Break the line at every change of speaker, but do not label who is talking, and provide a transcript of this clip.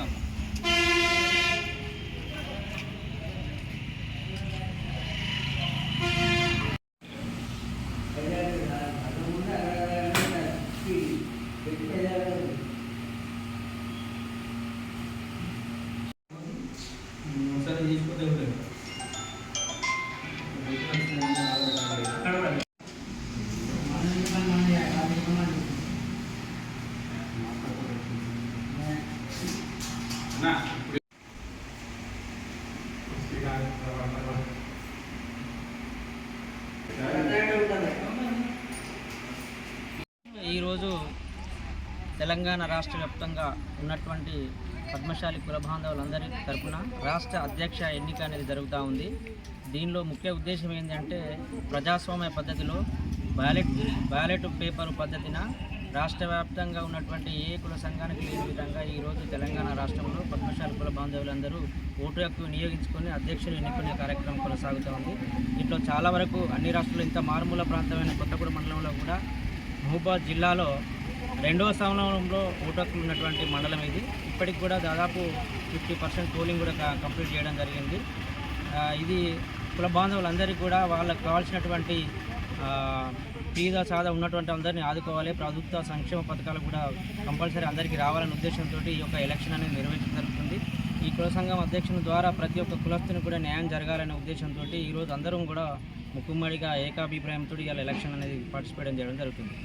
స్వాగతం. ఒకసారి తీసుకుంటే ఈరోజు తెలంగాణ రాష్ట్ర వ్యాప్తంగా ఉన్నటువంటి పద్మశాలి కుల బాంధవులందరి తరపున రాష్ట్ర అధ్యక్ష ఎన్నిక అనేది జరుగుతూ ఉంది. దీనిలో ముఖ్య ఉద్దేశం ఏంటంటే ప్రజాస్వామ్య పద్ధతిలో బ్యాలెట్ పేపర్ పద్ధతిన రాష్ట్ర వ్యాప్తంగా ఉన్నటువంటి ఏ కుల సంఘానికి లేని విధంగా ఈరోజు తెలంగాణ రాష్ట్రంలో పద్మశాలి కుల బాంధవులందరూ ఓటు హక్కు వినియోగించుకొని అధ్యక్షులు ఎన్నుకునే కార్యక్రమం కొనసాగుతూ ఉంది. దీంట్లో చాలా వరకు అన్ని రాష్ట్రాలు ఇంత మారుమూల ప్రాంతమైన కొత్తగూడ మండలంలో కూడా మహబూబాబాద్ జిల్లాలో 2వ స్థానంలో ఓటు హక్కులు ఉన్నటువంటి మండలం ఇది. ఇప్పటికి కూడా దాదాపు 50% పోలింగ్ కూడా కంప్లీట్ చేయడం జరిగింది. ఇది కుల బాంధవులందరికీ కూడా వాళ్ళకు కావాల్సినటువంటి పేద సాదా ఉన్నటువంటి అందరినీ ఆదుకోవాలి, ప్రభుత్వ సంక్షేమ పథకాలు కూడా కంపల్సరీ అందరికీ రావాలనే ఉద్దేశంతో ఈ యొక్క ఎలక్షన్ అనేది నిర్వహించడం జరుగుతుంది. ఈ కుల సంఘం అధ్యక్షుని ద్వారా ప్రతి ఒక్క కులస్తుని కూడా న్యాయం జరగాలనే ఉద్దేశంతో ఈరోజు అందరం కూడా ముక్కుమ్మడిగా ఏకాభిప్రాయంతో ఇవాళ ఎలక్షన్ అనేది పార్టిసిపేట్ చేయడం జరుగుతుంది.